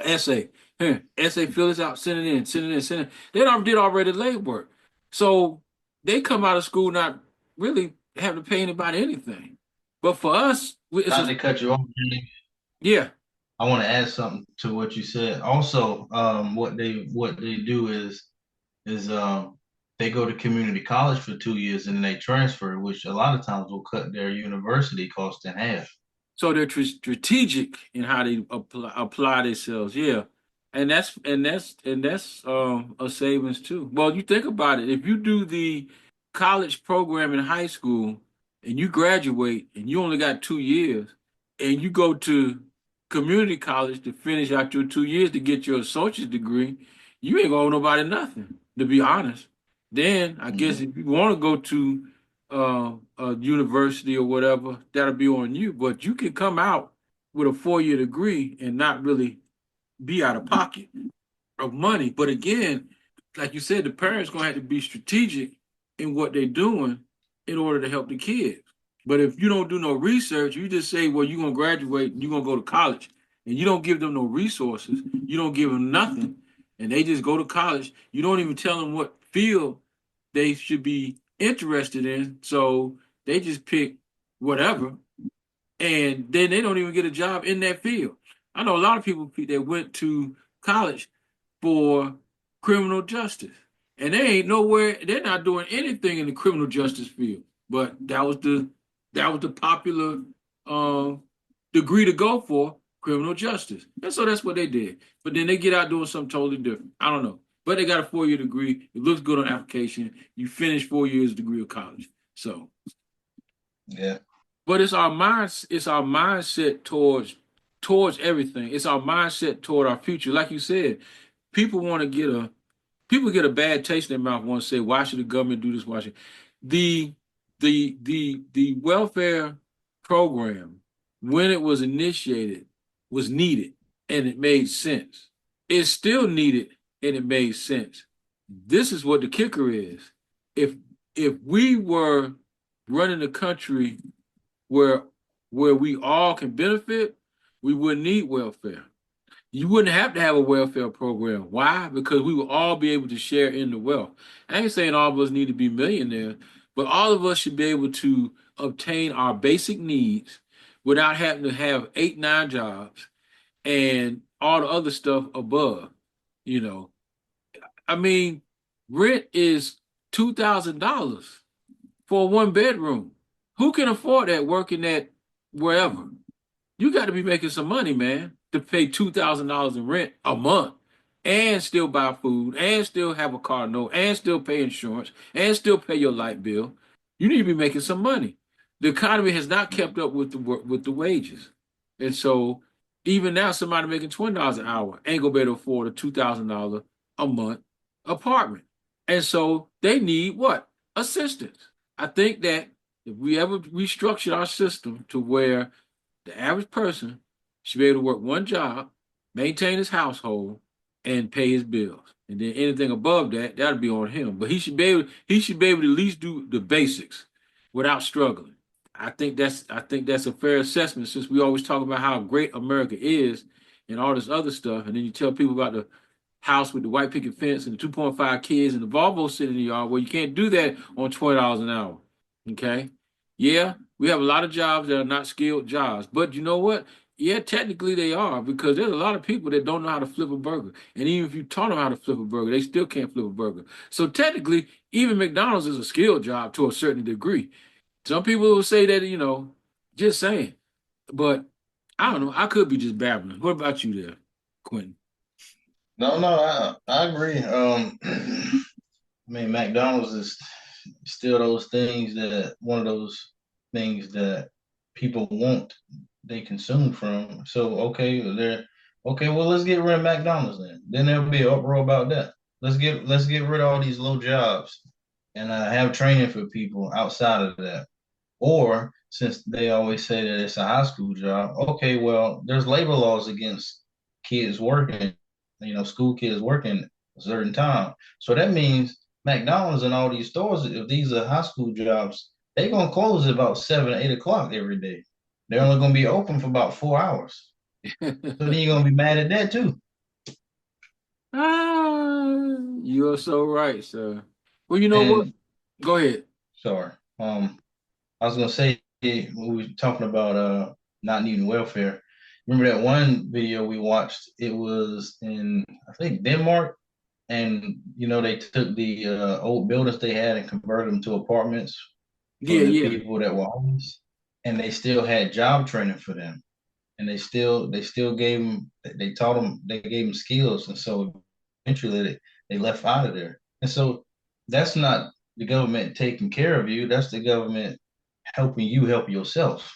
essay. Here, essay, fill this out, send it in, send it in, send it. They done did already legwork, so they come out of school not really having to pay anybody anything. But for us, it's Not a to cut you off, Jimmy, yeah. I want to add something to what you said. Also, what they do is they go to community college for 2 years and then they transfer, which a lot of times will cut their university cost in half. So they're strategic in how they apply themselves. Yeah, and that's a savings too. Well, you think about it. If you do the college program in high school and you graduate and you only got 2 years, and you go to community college to finish out your 2 years to get your associate's degree, you ain't gonna owe nobody nothing. To be honest, then I guess Mhm. if you want to go to a university or whatever, that'll be on you. But you can come out with a 4 year degree and not really be out of pocket of money. But again, like you said, the parents gonna have to be strategic in what they're doing in order to help the kids. But if you don't do no research, you just say, well, you're gonna graduate and you're gonna go to college, and you don't give them no resources, you don't give them nothing, and they just go to college. You don't even tell them what field they should be interested in. So they just pick whatever, and then they don't even get a job in that field. I know a lot of people that went to college for criminal justice, and they ain't nowhere. They're not doing anything in the criminal justice field. But that was the popular um, degree to go for, criminal justice, and so that's what they did. But then they get out doing something totally different. I don't know. But they got a 4 year degree. It looks good on application. You finish 4 years degree of college. So, Yeah. but it's our mindset towards everything. It's our mindset toward our future. Like you said, people want to people get a bad taste in their mouth. Want to say, why should the government do this? Why should the the welfare program, when it was initiated, was needed and it made sense. It's still needed and it made sense. This is what the kicker is. If if we were running the country where where we all can benefit, we wouldn't need welfare. You wouldn't have to have a welfare program. Why? Because we will all be able to share in the wealth. I ain't saying all of us need to be millionaires, but all of us should be able to obtain our basic needs without having to have 8, 9 jobs and all the other stuff above. You know, I mean, rent is $2,000 for a 1 bedroom. Who can afford that working at wherever? You got to be making some money, man, to pay $2,000 in rent a month and still buy food and still have a car note and still pay insurance and still pay your light bill. You need to be making some money. The economy has not kept up with the wages, and so even now, somebody making $20 an hour ain't gonna be able to afford a $2,000 a month apartment, and so they need what? Assistance. I think that if we ever restructured our system to where the average person should be able to work one job, maintain his household, and pay his bills. And then anything above that, that'll be on him. But he should be able to at least do the basics without struggling. I think that's a fair assessment since we always talk about how great America is and all this other stuff. And then you tell people about the house with the white picket fence and the 2.5 kids and the Volvo sitting in the yard. Well, you can't do that on $20 an hour. Okay. Yeah, we have a lot of jobs that are not skilled jobs, but you know what? Yeah, technically they are because there's a lot of people that don't know how to flip a burger. And even if you taught them how to flip a burger, they still can't flip a burger. So technically, even McDonald's is a skilled job to a certain degree. Some people will say that, just saying. But I don't know. I could be just babbling. What about you there, Quentin? No, no, I agree. I mean, McDonald's is still those things that one of those things that people want, they consume from. So okay. Well, let's get rid of McDonald's then. Then there'll be an uproar about that. Let's get rid of all these low jobs and have training for people outside of that. Or since they always say that it's a high school job, okay, well, there's labor laws against kids working, school kids working a certain time. So that means McDonald's and all these stores, if these are high school jobs, they're gonna close at about 7, 8 o'clock every day. They're only gonna be open for about 4 hours. So then you're gonna be mad at that too. Ah, you're so right, sir. Well, you know what? And Go ahead. sorry, I was gonna say when we were talking about not needing welfare. Remember that one video we watched? It was in I think Denmark, and they took the old buildings they had and converted them to apartments for Yeah, the yeah. people that were homeless, and they still had job training for them, and they still gave them they taught them they gave them skills, and so eventually they left out of there, and so that's not the government taking care of you. That's the government helping you help yourself.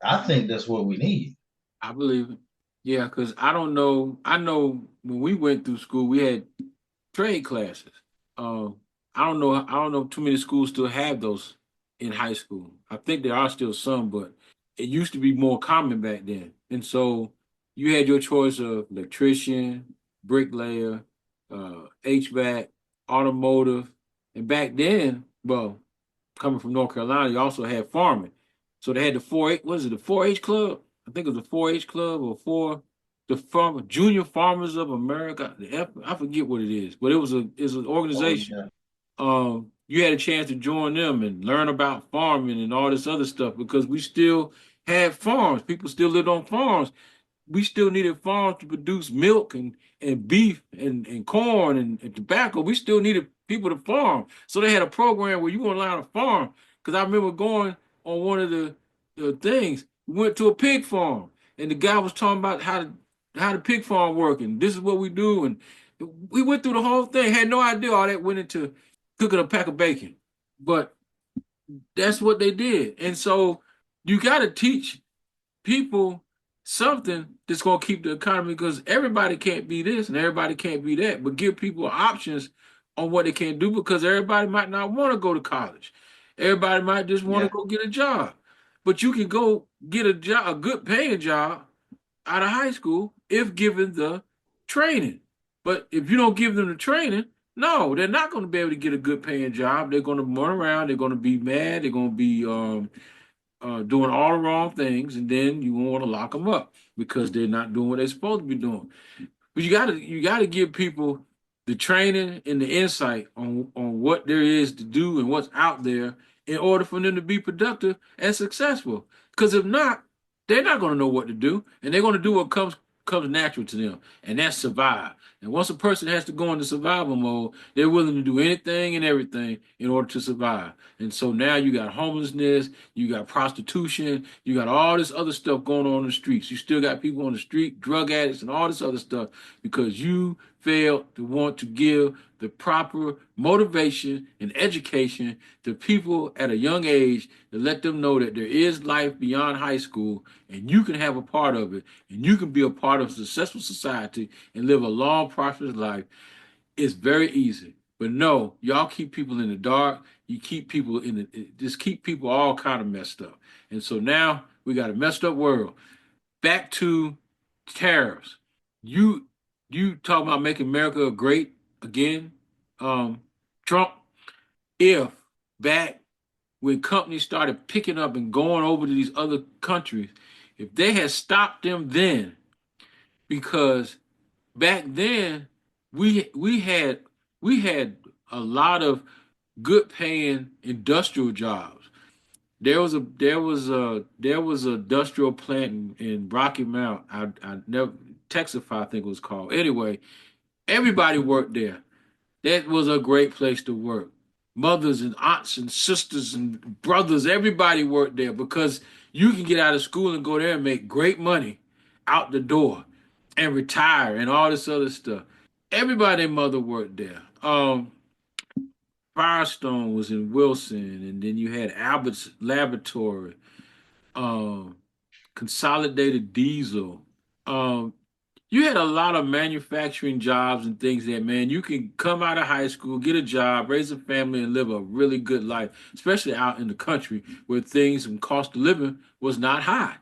I think that's what we need. I believe it. Yeah, because I don't know. I know when we went through school, we had trade classes. Uh, I don't know. I don't know if too many schools still have those in high school. I think there are still some, but it used to be more common back then. And so you had your choice of electrician, bricklayer, HVAC, automotive, and back then, well, coming from North Carolina, you also had farming. So they had the 4-H, what is it, the 4-H club? I think it was the 4-H club or the Junior Farmers of America. I forget what it is, but it's an Oh organization. yeah, You had a chance to join them and learn about farming and all this other stuff because we still had farms. People still lived on farms. We still needed farms to produce milk and beef and corn and tobacco. We still needed people to farm. So they had a program where you weren't allowed to farm. Because I remember going on one of the things. We went to a pig farm and the guy was talking about how the pig farm work and this is what we do. And we went through the whole thing. Had no idea all that went into cooking a pack of bacon. But that's what they did. And so you got to teach people something that's going to keep the economy because everybody can't be this and everybody can't be that, but give people options on what they can do because everybody might not want to go to college. Everybody might just want to yeah, go get a job. But you can go get a job, a good paying job out of high school if given the training. But if you don't give them the training, no, they're not going to be able to get a good paying job. They're going to run around. They're going to be mad. They're going to be doing all the wrong things, and then you want to lock them up because they're not doing what they're supposed to be doing. But you gotta give people the training and the insight on what there is to do and what's out there, in order for them to be productive and successful. Because if not, they're not going to know what to do, and they're going to do what comes natural to them, and that's survive. And once a person has to go into survival mode, they're willing to do anything and everything in order to survive. And so now you got homelessness, you got prostitution, you got all this other stuff going on in the streets. You still got people on the street, drug addicts, and all this other stuff because you failed to want to give the proper motivation and education to people at a young age to let them know that there is life beyond high school and you can have a part of it and you can be a part of a successful society and live a long, prosperous life. It's very easy. But no, y'all keep people in the dark. You keep people in just keep people all kind of messed up. And so now we got a messed up world. Back to tariffs. You you talk about making America great again. Trump, if back when companies started picking up and going over to these other countries, if they had stopped them then, because back then we had a lot of good paying industrial jobs. There was a industrial plant in Rocky Mount. I never Texafy, I think it was called. Anyway, everybody worked there. That was a great place to work. Mothers and aunts and sisters and brothers, everybody worked there because you can get out of school and go there and make great money out the door and retire and all this other stuff. Everybody and mother worked there. Firestone was in Wilson, and then you had Albert's Laboratory, um, Consolidated Diesel. Um, you had a lot of manufacturing jobs and things that, man, you can come out of high school, get a job, raise a family, and live a really good life, especially out in the country where things and cost of living was not high.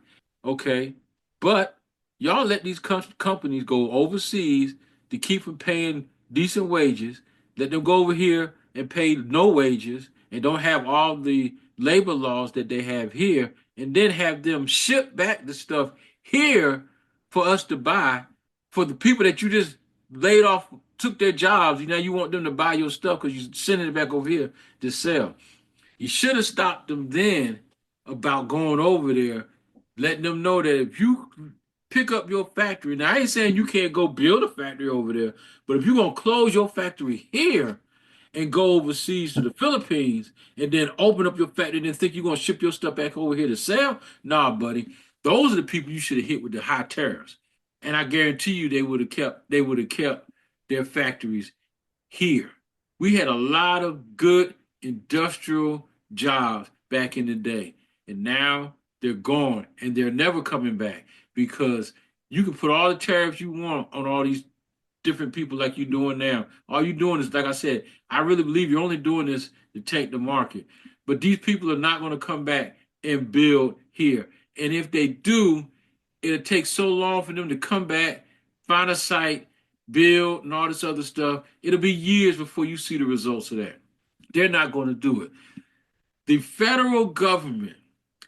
Okay. But y'all let these companies go overseas to keep from paying decent wages, let them go over here and pay no wages and don't have all the labor laws that they have here, and then have them ship back the stuff here for us to buy for the people that you just laid off, took their jobs. You know, you want them to buy your stuff because you're sending it back over here to sell. You should have stopped them then about going over there, letting them know that if you pick up your factory, now I ain't saying you can't go build a factory over there, but if you're gonna close your factory here and go overseas to the Philippines and then open up your factory and then think you're gonna ship your stuff back over here to sell, nah, buddy. Those are the people you should have hit with the high tariffs. And I guarantee you they would have kept their factories here. We had a lot of good industrial jobs back in the day, and now they're gone and they're never coming back because you can put all the tariffs you want on all these different people like you're doing now. All you're doing is, like I said, I really believe you're only doing this to take the market. But these people are not going to come back and build here. And if they do, it'll take so long for them to come back, find a site, build, and all this other stuff. It'll be years before you see the results of that. They're not going to do it. The federal government,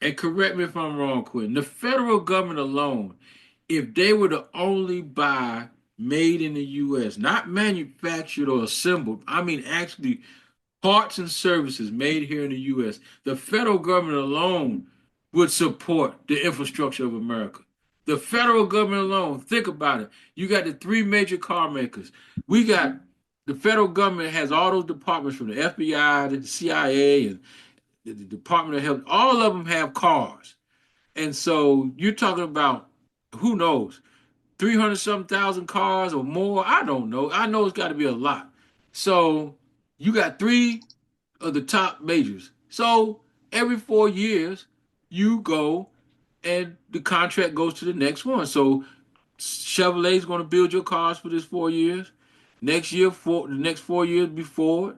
and correct me if I'm wrong, Quinn, the federal government alone, if they were to only buy made in the US, not manufactured or assembled, I mean actually parts and services made here in the US, the federal government alone would support the infrastructure of America. The federal government alone, think about it. You got the three major car makers. We got the federal government has all those departments from the FBI to the CIA and the Department of Health. All of them have cars. And so you're talking about who knows, 300 something thousand cars or more. I don't know. I know it's got to be a lot. So you got three of the top majors. So every 4 years, you go and the contract goes to the next one. So Chevrolet's going to build your cars for this 4 years. Next year, the next 4 years before,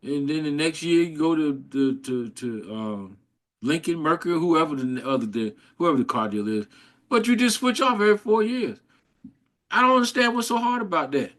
and then the next year you go to Lincoln, Mercury, whoever the car deal is. But you just switch off every 4 years. I don't understand what's so hard about that.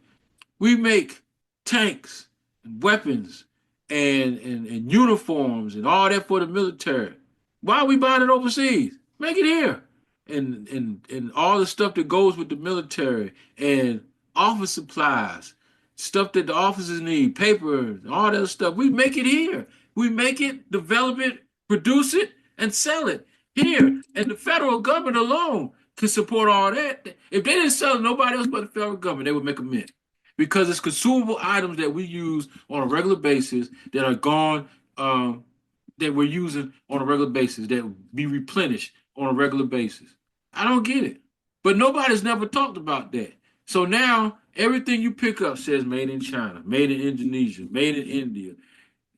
We make tanks and weapons and uniforms and all that for the military. Why are we buying it overseas? Make it here. And all the stuff that goes with the military and office supplies, stuff that the officers need, paper, all that stuff. We make it here. We make it, develop it, produce it, and sell it here. And the federal government alone can support all that. If they didn't sell it, nobody else but the federal government, they would make a mint. Because it's consumable items that we use on a regular basis that are gone, that we're using on a regular basis, that will be replenished on a regular basis. I don't get it. But nobody's never talked about that. So now everything you pick up says made in China, made in Indonesia, made in India,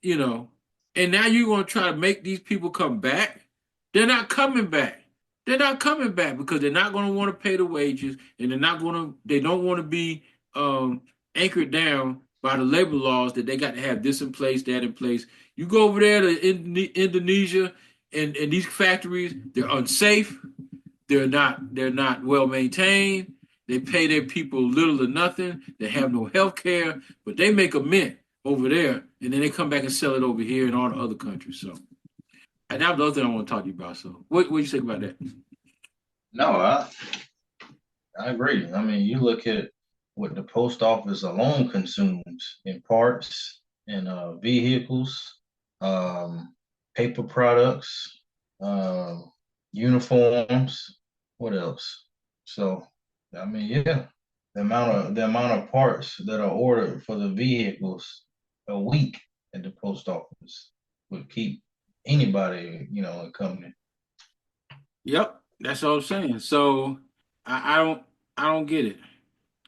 you know, and now you're going to try to make these people come back. They're not coming back. They're not coming back because they're not going to want to pay the wages, and they don't want to be anchored down by the labor laws that they got to have this in place, that in place. You go over there to Indonesia, and these factories, they're unsafe. They're not well maintained. They pay their people little or nothing. They have no health care, but they make a mint over there, and then they come back and sell it over here in all the other countries. So, and that's the other thing I want to talk to you about. So, what do you think about that? No, I agree. I mean, you look at what the post office alone consumes in parts and vehicles, paper products, uniforms. What else? So, I mean, yeah, the amount of parts that are ordered for the vehicles a week at the post office would keep anybody, a company. Yep, that's what I'm saying. So, I don't get it.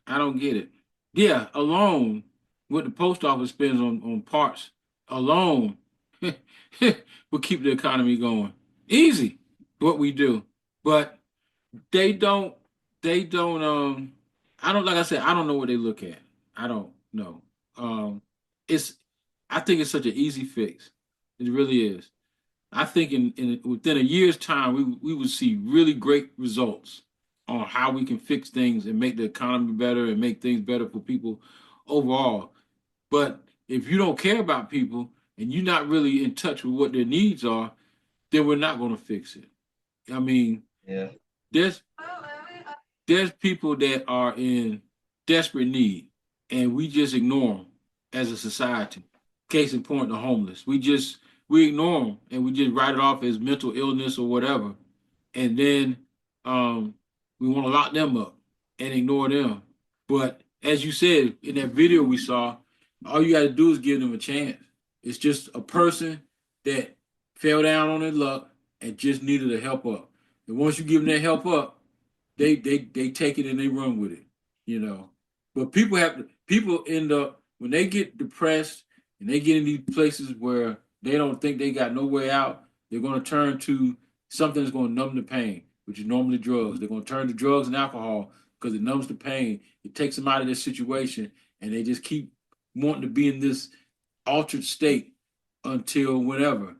I don't get it. Yeah, alone, what the post office spends on parts alone will keep the economy going. Easy, what we do. But they don't they don't I don't like I said, I don't know what they look at. I don't know. It's I think it's such an easy fix. It really is. I think in within a year's time we would see really great results on how we can fix things and make the economy better and make things better for people overall. But if you don't care about people and you're not really in touch with what their needs are, then we're not going to fix it. I mean, Yeah. there's there's people that are in desperate need, and we just ignore them as a society. Case in point, the homeless. We ignore them, and we just write it off as mental illness or whatever, and then um, we want to lock them up and ignore them. But as you said in that video we saw, all you got to do is give them a chance. It's just a person that fell down on their luck and just needed a help up. And once you give them that help up, they take it and they run with it, you know. But people end up when they get depressed and they get in these places where they don't think they got no way out, they're gonna turn to something that's gonna numb the pain, which is normally drugs. They're gonna turn to drugs and alcohol because it numbs the pain. It takes them out of this situation and they just keep wanting to be in this altered state until whenever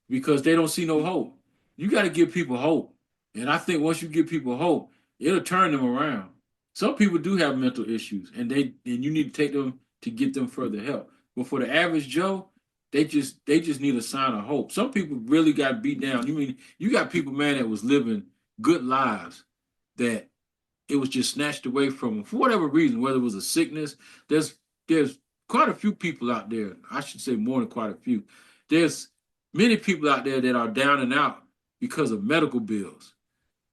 because they don't see no hope. You got to give people hope. And I think once you give people hope, it'll turn them around. Some people do have mental issues and you need to take them to get them further help. But for the average Joe, they just need a sign of hope. Some people really got beat down. You got people, man, that was living good lives that it was just snatched away from them for whatever reason, whether it was a sickness. There's quite a few people out there. I should say more than quite a few. There's many people out there that are down and out because of medical bills.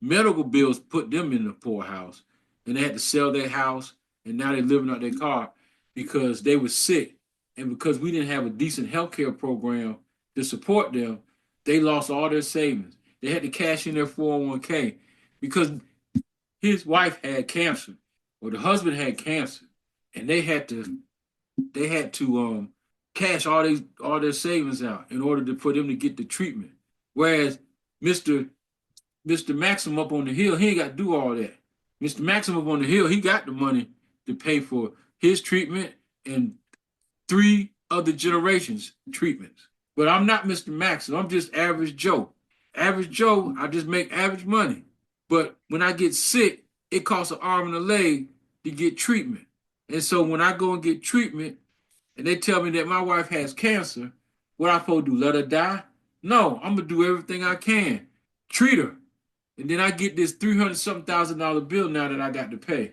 Medical bills put them in the poorhouse, and they had to sell their house, and now they're living out their car because they were sick, and because we didn't have a decent health care program to support them, they lost all their savings. They had to cash in their 401k because his wife had cancer or the husband had cancer, and they had to cash all their savings out in order for them to get the treatment. Whereas Mr. Mr. Maxim up on the hill, he ain't got to do all that. Mr. Maxim up on the hill, he got the money to pay for his treatment and three other generations treatments. But I'm not Mr. Maxim. I'm just average Joe. Average Joe, I just make average money. But when I get sick, it costs an arm and a leg to get treatment. And so when I go and get treatment and they tell me that my wife has cancer, what I supposed to do? Let her die? No, I'm gonna do everything I can. Treat her. And then I get this 300 something thousand-dollar bill now that I got to pay.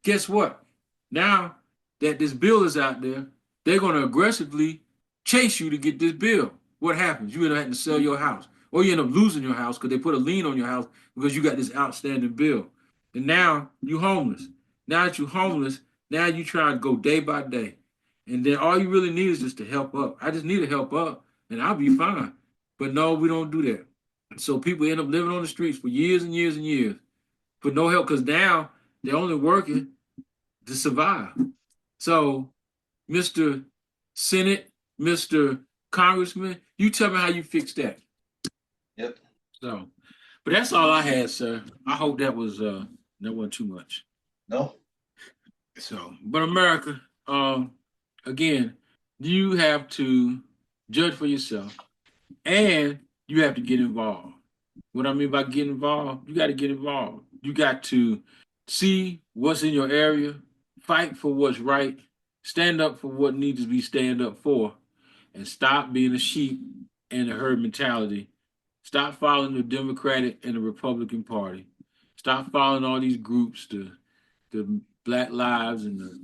Guess what? Now that this bill is out there, they're gonna aggressively chase you to get this bill. What happens? You end up having to sell your house, or you end up losing your house because they put a lien on your house because you got this outstanding bill. And now you homeless. Now that you're homeless, now you try to go day by day. And then all you really need is just to help up. I just need to help up and I'll be fine. But no, we don't do that. So people end up living on the streets for years and years and years for no help because now they're only working to survive. So, Mr. Senate, Mr. Congressman, you tell me how you fix that. Yep. So, but that's all I had, sir. I hope that wasn't too much. No. So, but America, again, you have to judge for yourself and you have to get involved. What I mean by getting involved, you got to get involved. You got to see what's in your area, fight for what's right, stand up for what needs to be stand up for, and stop being a sheep and a herd mentality. Stop following the Democratic and the Republican Party. Stop following all these groups, the Black Lives and the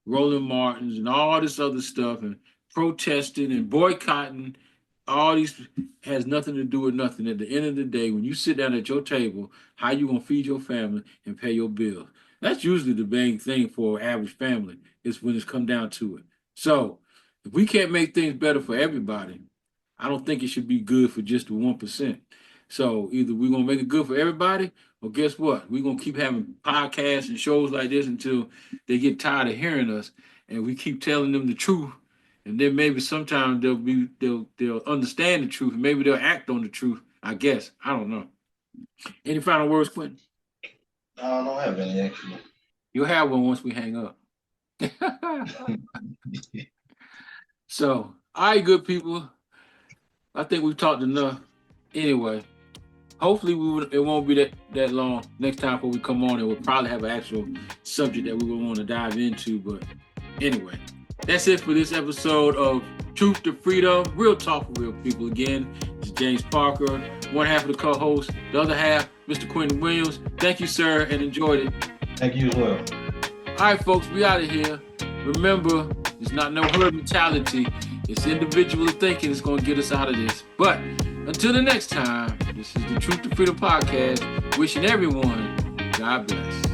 Roland Martins and all this other stuff, and protesting and boycotting. All these has nothing to do with nothing. At the end of the day, when you sit down at your table, how you gonna feed your family and pay your bills? That's usually the main thing for an average family, is when it's come down to it. So if we can't make things better for everybody, I don't think it should be good for just the 1%. So either we're gonna make it good for everybody, or guess what? We're gonna keep having podcasts and shows like this until they get tired of hearing us, and we keep telling them the truth. And then maybe sometime they'll understand the truth, and maybe they'll act on the truth. I guess I don't know. Any final words, Quentin? No, I don't have any actually. You'll have one once we hang up. So, all right, good people. I think we've talked enough. Anyway, hopefully it won't be that long next time before we come on, and we'll probably have an actual subject that we will want to dive into. But anyway, that's it for this episode of Truth to Freedom, Real Talk for Real People. Again, it's James Parker, one half of the co-host, the other half, Mr. Quentin Williams. Thank you, sir, and enjoyed it. Thank you as well. All right, folks, we out of here. Remember, it's not no herd mentality. It's individual thinking that's going to get us out of this. But until the next time, this is the Truth to Freedom podcast. Wishing everyone God bless.